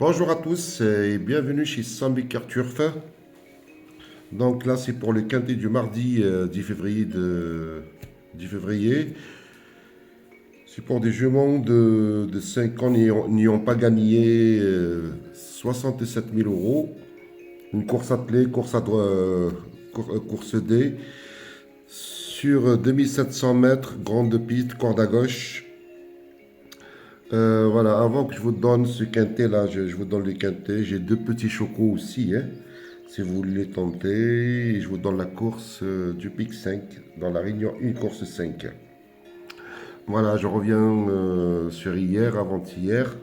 Bonjour à tous et bienvenue chez Sambiker Turf. Donc là, c'est pour le quintet du mardi 10 février 10 février. C'est pour des juments de 5 ans n'ayant pas gagné 67 000 euros. Une course attelée, course D sur 2700 mètres, grande piste, corde à gauche. Voilà, avant que je vous donne ce quintet là, je vous donne le quintet. J'ai deux petits chocos aussi, hein, si vous voulez tenter. Et je vous donne la course du Pic 5 dans la Réunion, une course 5. Voilà, je reviens sur hier, avant-hier.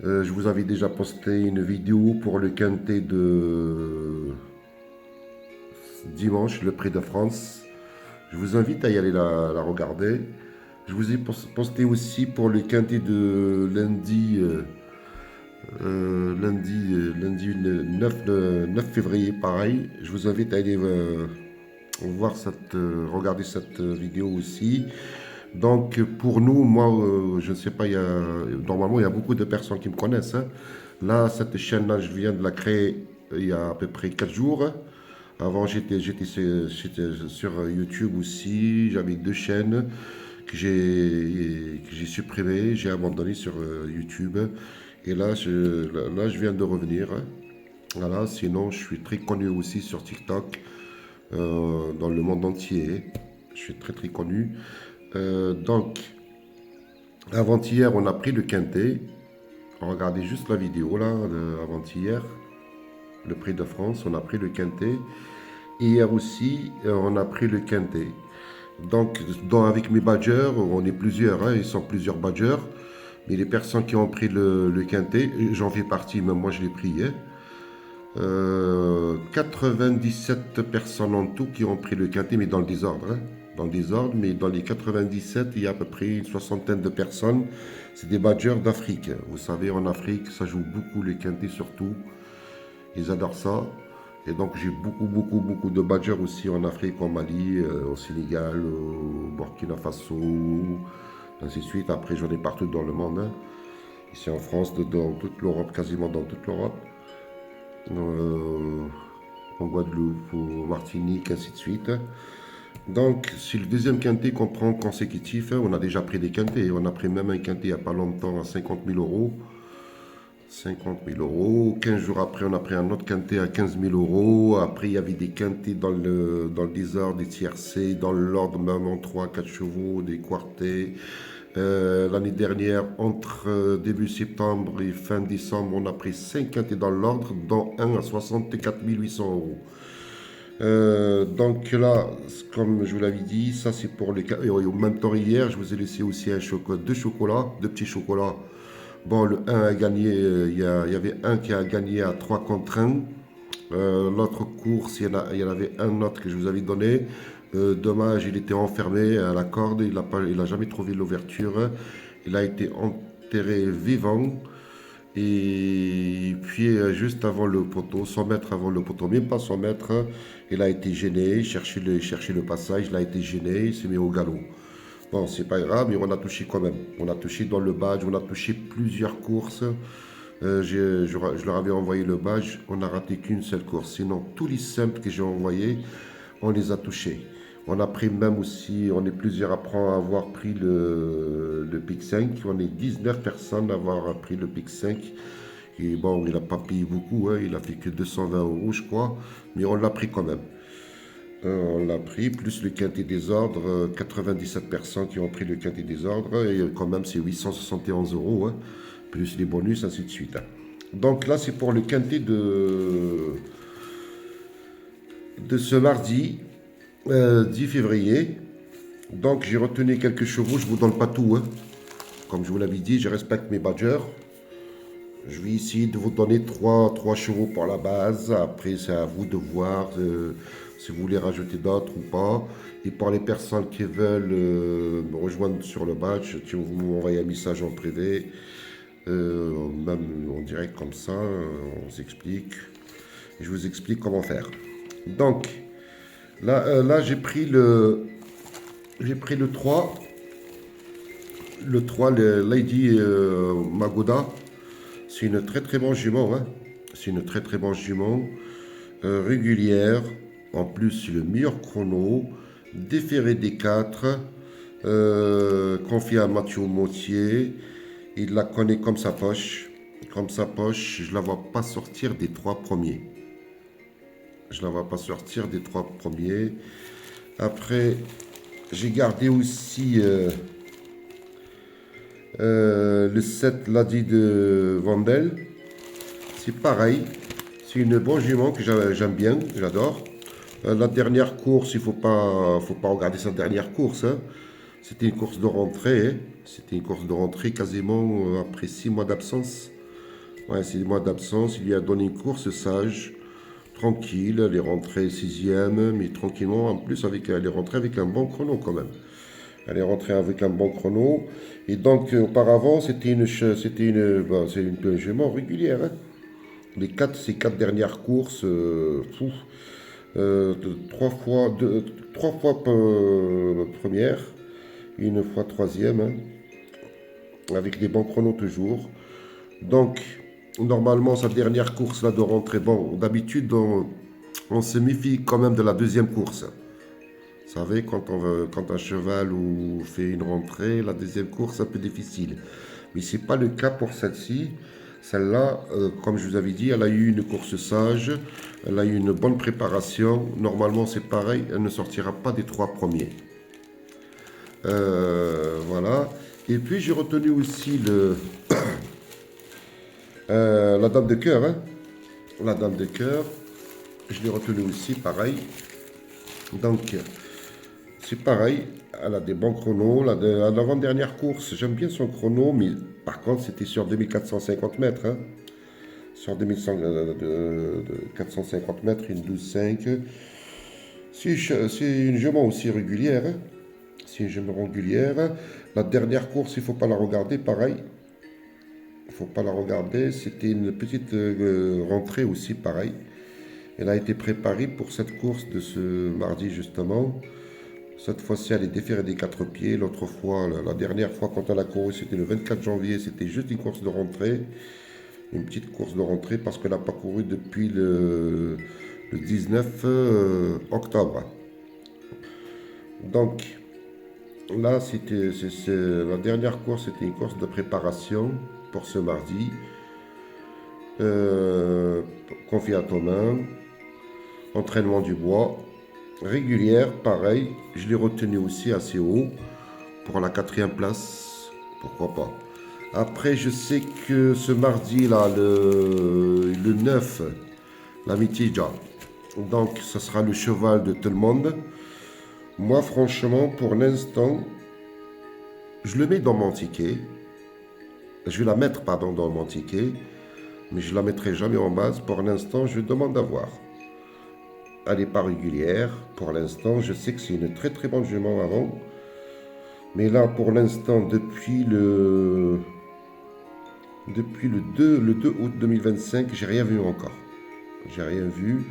Je vous avais déjà posté une vidéo pour le quintet de dimanche, le Prix de France. Je vous invite à y aller la regarder. Je vous ai posté aussi pour le quintet de lundi. Lundi 9 février, pareil. Je vous invite à aller voir regarder cette vidéo aussi. Donc pour nous, moi, je ne sais pas, normalement il y a beaucoup de personnes qui me connaissent, hein. Là, cette chaîne-là, je viens de la créer il y a à peu près 4 jours. Avant, j'étais sur YouTube aussi. J'avais deux chaînes que j'ai supprimées, j'ai abandonné sur YouTube. Et là, je viens de revenir, hein. Voilà, sinon, je suis très connu aussi sur TikTok, dans le monde entier. Je suis très très connu. Donc, avant-hier, on a pris le quintet. Regardez juste la vidéo là, avant-hier, le Prix de France, on a pris le quintet. Et hier aussi, on a pris le quintet. Donc, avec mes badgers, on est plusieurs, hein, ils sont plusieurs badgers. Mais les personnes qui ont pris le quintet, j'en fais partie, même moi je l'ai pris, hein. 97 personnes en tout qui ont pris le quintet, mais dans le désordre, hein. Dans le désordre, mais dans les 97, il y a à peu près une soixantaine de personnes. C'est des badgers d'Afrique. Vous savez, en Afrique, ça joue beaucoup les quintets surtout. Ils adorent ça. Et donc j'ai beaucoup de badgers aussi en Afrique, en Mali, au Sénégal, au Burkina Faso, ainsi de suite. Après, j'en ai partout dans le monde, hein. Ici en France, dans toute l'Europe, quasiment dans toute l'Europe. Euh, En Guadeloupe, au Martinique, ainsi de suite. Donc, c'est le deuxième quintet qu'on prend consécutif, hein. On a déjà pris des quintets. On a pris même un quintet il n'y a pas longtemps à 50 000 euros. 50 000 euros. 15 jours après, on a pris un autre quintet à 15 000 euros. Après, il y avait des quintets dans le désordre, des tiercés, dans l'ordre, même en 3, 4 chevaux, des quartés. L'année dernière, entre début septembre et fin décembre, on a pris 5 quintets dans l'ordre, dont un à 64 800 euros. Donc là, comme je vous l'avais dit, ça c'est pour les cas. Et en même temps, hier, je vous ai laissé aussi deux chocolats, deux petits chocolats. Bon, le un a gagné, il y avait un qui a gagné à 3 contre 1. L'autre course, il y en avait un autre que je vous avais donné. Dommage, il était enfermé à la corde, il a jamais trouvé l'ouverture. Il a été enterré vivant. Et puis, juste avant le poteau, 100 mètres avant le poteau, même pas 100 mètres, il a été gêné, chercher le passage, il a été gêné, il s'est mis au galop. Bon, c'est pas grave, mais on a touché quand même. On a touché dans le badge, on a touché plusieurs courses. Je leur avais envoyé le badge, on n'a raté qu'une seule course. Sinon, tous les simples que j'ai envoyés, on les a touchés. On a pris même aussi, on est plusieurs à avoir pris le Pic 5. On est 19 personnes à avoir pris le Pic 5. Et bon, il n'a pas payé beaucoup, hein, il a fait que 220 euros, je crois. Mais on l'a pris quand même. On l'a pris, plus le quintet des ordres, 97 personnes qui ont pris le quintet des ordres, et quand même c'est 871 euros, hein, plus les bonus, ainsi de suite, hein. Donc là, c'est pour le quintet de ce mardi 10 février. Donc j'ai retenu quelques chevaux, je ne vous donne pas tout, hein. Comme je vous l'avais dit, je respecte mes badgers. Je vais essayer de vous donner trois chevaux pour la base. Après, c'est à vous de voir si vous voulez rajouter d'autres ou pas. Et pour les personnes qui veulent me rejoindre sur le badge, si vous m'envoyez un message en privé, même en direct comme ça, on s'explique. Je vous explique comment faire. Donc, là j'ai pris le 3, le Lady Magoda. C'est une très très bonne jument, hein. C'est une très très bonne jument, régulière. En plus, c'est le meilleur chrono. Déféré des 4, confié à Mathieu Mautier. Il la connaît comme sa poche. Comme sa poche, je la vois pas sortir des 3 premiers. Je la vois pas sortir des 3 premiers. Après, j'ai gardé aussi le 7 Lady de Vandel. C'est pareil. C'est une bonne jument que j'aime bien, j'adore. La dernière course, il faut pas regarder sa dernière course, hein. C'était une course de rentrée, hein. C'était une course de rentrée quasiment après 6 mois d'absence. Ouais, 6 mois d'absence. Il lui a donné une course sage, tranquille. Elle est rentrée sixième, mais tranquillement. En plus, elle est rentrée avec un bon chrono quand même. Elle est rentrée avec un bon chrono. Et donc, auparavant, c'est une jument régulière, hein. Ces 4 dernières courses, trois fois, première, une fois troisième, hein, avec des bons chronos toujours. Donc, normalement, sa dernière course là de rentrée, bon, d'habitude, on se méfie quand même de la deuxième course. Vous savez, quand un cheval fait une rentrée, la deuxième course, c'est un peu difficile. Mais ce n'est pas le cas pour celle-ci. Celle-là, comme je vous avais dit, elle a eu une course sage, elle a eu une bonne préparation. Normalement, c'est pareil, elle ne sortira pas des 3 premiers. Voilà. Et puis, j'ai retenu aussi la dame de cœur, hein. La dame de cœur, je l'ai retenue aussi, pareil. Donc, c'est pareil, elle a des bons chronos. À l'avant-dernière course, j'aime bien son chrono, mais par contre, c'était sur 2450 mètres, hein. Sur 2450 mètres, une 12,5. C'est une jument aussi régulière, hein. C'est une jument régulière. La dernière course, il ne faut pas la regarder, pareil. Il ne faut pas la regarder. C'était une petite rentrée aussi, pareil. Elle a été préparée pour cette course de ce mardi, justement. Cette fois-ci, elle est déférée des 4 pieds. L'autre fois, la dernière fois, quand elle a couru, c'était le 24 janvier. C'était juste une course de rentrée. Une petite course de rentrée parce qu'elle n'a pas couru depuis le 19 octobre. Donc, là, la dernière course, c'était une course de préparation pour ce mardi. Confiée à Thomas. Entraînement du bois. Régulière, pareil. Je l'ai retenu aussi assez haut pour la 4e place. Pourquoi pas. Après, je sais que ce mardi-là, le 9, la Mitija. Donc, ce sera le cheval de tout le monde. Moi, franchement, pour l'instant, je le mets dans mon ticket. Je vais la mettre, pardon, dans mon ticket. Mais je ne la mettrai jamais en base. Pour l'instant, je demande à voir. Elle n'est pas régulière. Pour l'instant, je sais que c'est une très très bonne jument avant. Mais là, pour l'instant, depuis le 2 août 2025, j'ai rien vu encore. J'ai rien vu.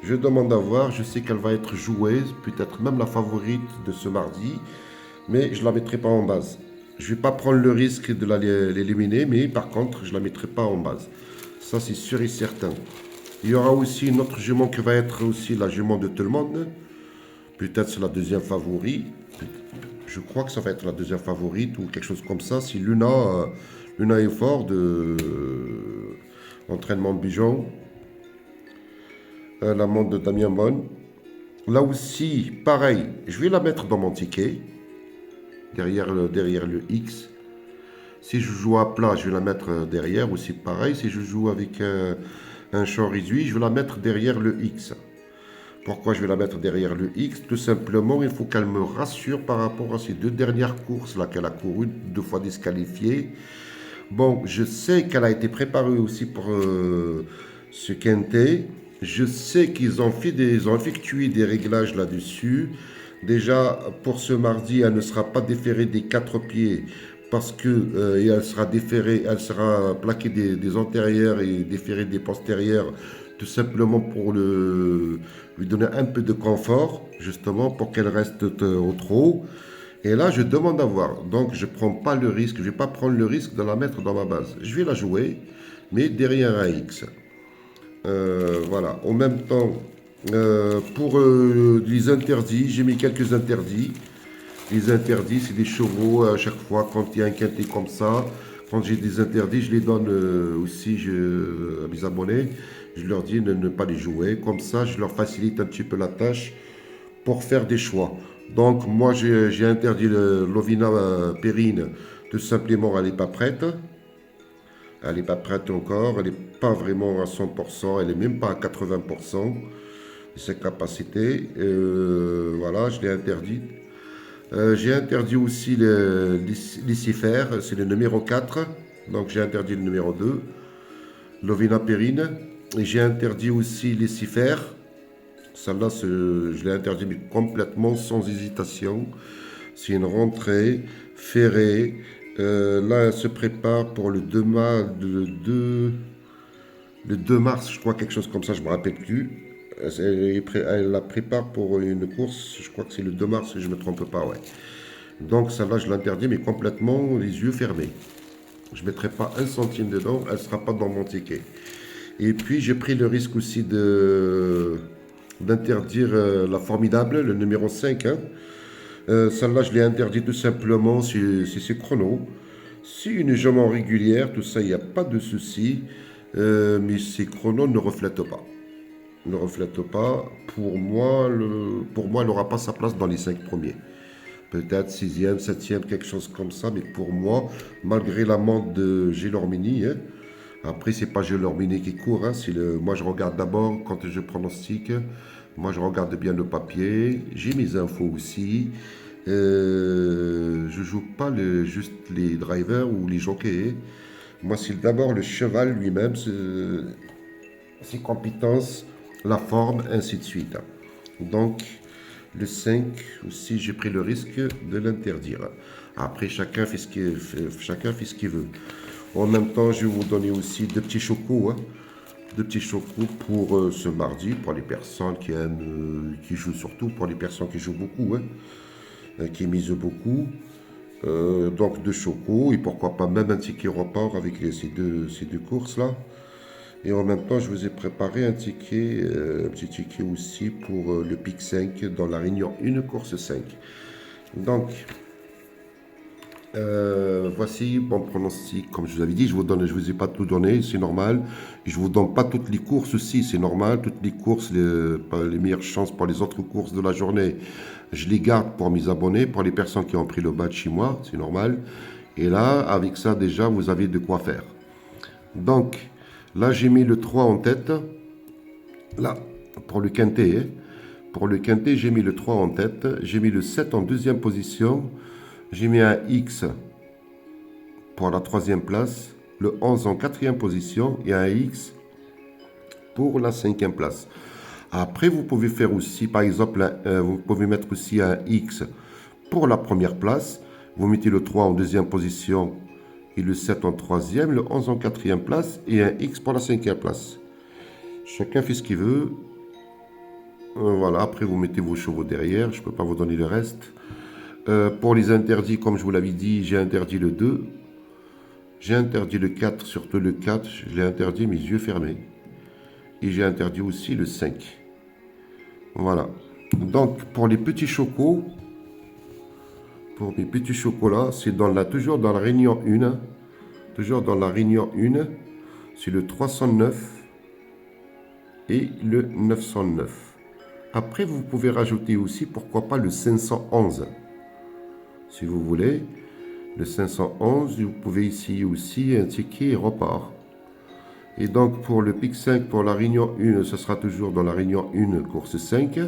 Je demande à voir. Je sais qu'elle va être jouée, peut-être même la favorite de ce mardi. Mais je ne la mettrai pas en base. Je ne vais pas prendre le risque de l'éliminer, mais par contre, je ne la mettrai pas en base. Ça, c'est sûr et certain. Il y aura aussi une autre jument qui va être aussi la jument de tout le monde. Peut-être c'est la deuxième favorite. Je crois que ça va être la deuxième favorite ou quelque chose comme ça. Si Luna est fort de entraînement de Bijon. La montre de Damien Bonne. Là aussi, pareil, je vais la mettre dans mon ticket. Derrière le X. Si je joue à plat, je vais la mettre derrière. Aussi pareil, si je joue avec un champ réduit, je vais la mettre derrière le X. Pourquoi je vais la mettre derrière le X? Tout simplement, il faut qu'elle me rassure par rapport à ces 2 dernières courses là qu'elle a couru, 2 fois disqualifiée. Bon, je sais qu'elle a été préparée aussi pour ce quintet. Je sais qu'ils ont effectué des réglages là-dessus. Déjà, pour ce mardi, elle ne sera pas déférée des 4 pieds parce que elle sera déférée, elle sera plaquée des antérieurs et déférée des postérieurs, tout simplement pour lui donner un peu de confort, justement, pour qu'elle reste au trot. Et là, je demande à voir. Donc, je ne prends pas le risque, je ne vais pas prendre le risque de la mettre dans ma base. Je vais la jouer. mais derrière un X. Voilà. En même temps, pour les interdits, j'ai mis quelques interdits. Les interdits, c'est des chevaux à chaque fois quand il y a un quintet comme ça. Quand j'ai des interdits, je les donne aussi à mes abonnés. Je leur dis de ne pas les jouer. Comme ça, je leur facilite un petit peu la tâche pour faire des choix. Donc, moi, j'ai interdit l'Ovina Périne. Tout simplement, elle n'est pas prête. Elle n'est pas prête encore. Elle n'est pas vraiment à 100%. Elle n'est même pas à 80% de sa capacité. Voilà, je l'ai interdite. J'ai interdit aussi le Lucifer, c'est le numéro 4. Donc j'ai interdit le numéro 2, l'Ovina Périne. Et j'ai interdit aussi Lucifer. Celle-là, je l'ai interdit mais complètement sans hésitation. C'est une rentrée ferrée. Là, elle se prépare pour le 2 mars, je crois, quelque chose comme ça, je ne me rappelle plus. Elle la prépare pour une course, je crois que c'est le 2 mars, si je ne me trompe pas, ouais. Donc celle-là, je l'interdis, mais complètement les yeux fermés. Je ne mettrai pas un centime dedans, elle ne sera pas dans mon ticket. Et puis, j'ai pris le risque aussi d'interdire la formidable, le numéro 5. Hein. Celle-là, je l'ai interdit tout simplement si c'est chrono. Si une jument régulière, tout ça, il n'y a pas de souci. Mais ces chronos ne reflètent pas. Ne reflète pas. Pour moi, elle n'aura pas sa place dans les 5 premiers. Peut-être 6e, 7e, quelque chose comme ça. Mais pour moi, malgré l'amende de Gélormini, hein, après, c'est pas Gélormini qui court. Hein, moi, je regarde d'abord quand je pronostique. Moi, je regarde bien le papier. J'ai mes infos aussi. Je joue pas juste les drivers ou les jockeys. Moi, c'est d'abord le cheval lui-même, ses compétences, la forme, ainsi de suite. Donc, le 5 aussi, j'ai pris le risque de l'interdire. Après, chacun fait ce qu'il veut. En même temps, je vais vous donner aussi deux petits chocos. Hein. Deux petits chocos pour ce mardi, pour les personnes qui aiment, qui jouent surtout, pour les personnes qui jouent beaucoup, hein, qui misent beaucoup. Donc deux chocos et pourquoi pas même un ticket report avec ces deux courses-là. Et en même temps, je vous ai préparé un petit ticket aussi pour le pic 5 dans la Réunion 1, course 5. Donc, voici mon pronostic. Comme je vous avais dit, je vous ai pas tout donné, c'est normal. Je vous donne pas toutes les courses aussi, c'est normal. Toutes les courses, les meilleures chances pour les autres courses de la journée, je les garde pour mes abonnés, pour les personnes qui ont pris le badge chez moi, c'est normal. Et là, avec ça, déjà, vous avez de quoi faire. Donc, là, j'ai mis le 3 en tête. Là, pour le quintet. Hein. Pour le quintet, j'ai mis le 3 en tête. J'ai mis le 7 en deuxième position. J'ai mis un X pour la troisième place. Le 11 en quatrième position. Et un X pour la cinquième place. Après, vous pouvez faire aussi, par exemple, vous pouvez mettre aussi un X pour la première place. Vous mettez le 3 en deuxième position et le 7 en troisième, le 11 en quatrième place et un X pour la cinquième place. Chacun fait ce qu'il veut. Voilà, après vous mettez vos chevaux derrière, je ne peux pas vous donner le reste. Pour les interdits, comme je vous l'avais dit, j'ai interdit le 2. J'ai interdit le 4, surtout le 4, je l'ai interdit mes yeux fermés. Et j'ai interdit aussi le 5. Voilà. Donc, pour les petits chocos, pour mes petits chocolats, c'est toujours dans la Réunion 1. Toujours dans la Réunion 1. C'est le 309 et le 909. Après, vous pouvez rajouter aussi, pourquoi pas, le 511. Si vous voulez. Le 511, vous pouvez ici aussi un ticket repart. Et donc, pour le pic 5, pour la Réunion 1, ce sera toujours dans la Réunion 1, course 5.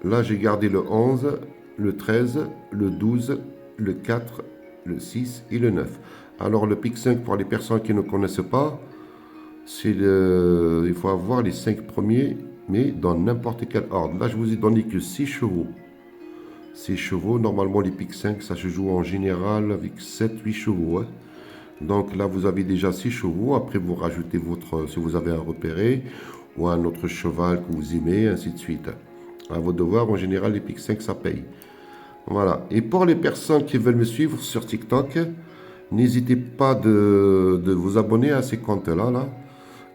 Là, j'ai gardé le 11, le 13, le 12, le 4, le 6 et le 9. Alors, le pic 5, pour les personnes qui ne connaissent pas, il faut avoir les 5 premiers, mais dans n'importe quel ordre. Là, je vous ai donné que 6 chevaux. 6 chevaux, normalement, les pic 5, ça se joue en général avec 7-8 chevaux. Hein. Donc là, vous avez déjà 6 chevaux. Après, vous rajoutez si vous avez un repéré ou un autre cheval que vous aimez, ainsi de suite. À vos devoirs, en général, les pic 5, ça paye. Voilà. Et pour les personnes qui veulent me suivre sur TikTok, N'hésitez pas de vous abonner à ces comptes-là. Là.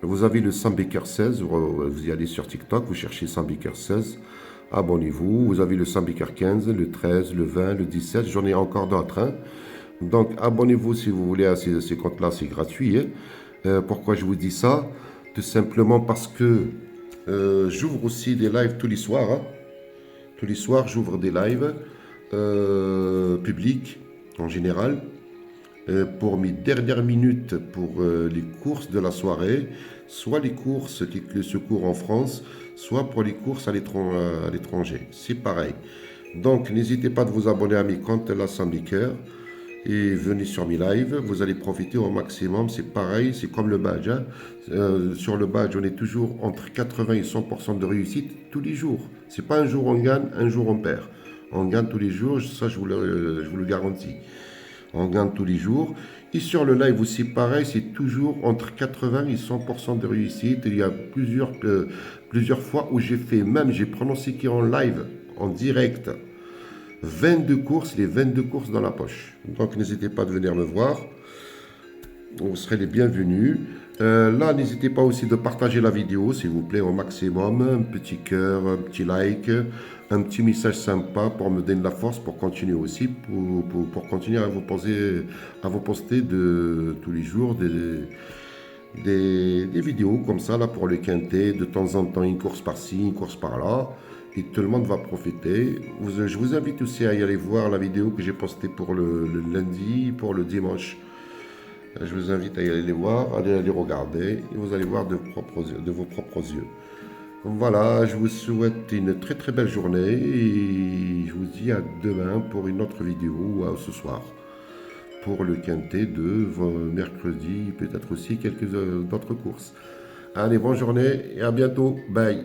Vous avez le Sambaker 16, vous y allez sur TikTok, vous cherchez Sambaker 16, abonnez-vous. Vous avez le Sambaker 15, le 13, le 20, le 17, j'en ai encore d'autres. Hein. Donc abonnez-vous si vous voulez à ces comptes-là, c'est gratuit. Hein. Pourquoi je vous dis ça? Tout simplement parce que j'ouvre aussi des lives tous les soirs. Hein. Tous les soirs, j'ouvre des lives publics en général pour mes dernières minutes pour les courses de la soirée, soit les courses qui se courent en France, soit pour les courses à l'étranger. C'est pareil. Donc n'hésitez pas de vous abonner à mes comptes La Sambaker et venez sur mes lives, vous allez profiter au maximum, c'est pareil, c'est comme le badge. Hein. Sur le badge, on est toujours entre 80 et 100% de réussite tous les jours. C'est pas un jour on gagne, un jour on perd. On gagne tous les jours, ça je vous le garantis. On gagne tous les jours. Et sur le live aussi, pareil, c'est toujours entre 80 et 100% de réussite. Il y a plusieurs fois où j'ai prononcé qui en live, en direct, 22 courses, les 22 courses dans la poche. Donc n'hésitez pas de venir me voir. Vous serez les bienvenus. Là, n'hésitez pas aussi de partager la vidéo, s'il vous plaît, au maximum. Un petit cœur, un petit like, un petit message sympa pour me donner de la force pour continuer aussi, pour continuer à vous poster tous les jours des vidéos comme ça, là, pour le quintet. De temps en temps, une course par-ci, une course par-là. Et tout le monde va profiter. Je vous invite aussi à y aller voir la vidéo que j'ai postée pour le lundi, pour le dimanche. Je vous invite à y aller les voir, à les regarder, et vous allez voir de vos propres yeux. Voilà, je vous souhaite une très très belle journée, et je vous dis à demain pour une autre vidéo, ou à ce soir, pour le quintet de mercredi, peut-être aussi quelques d'autres courses. Allez, bonne journée, et à bientôt, bye.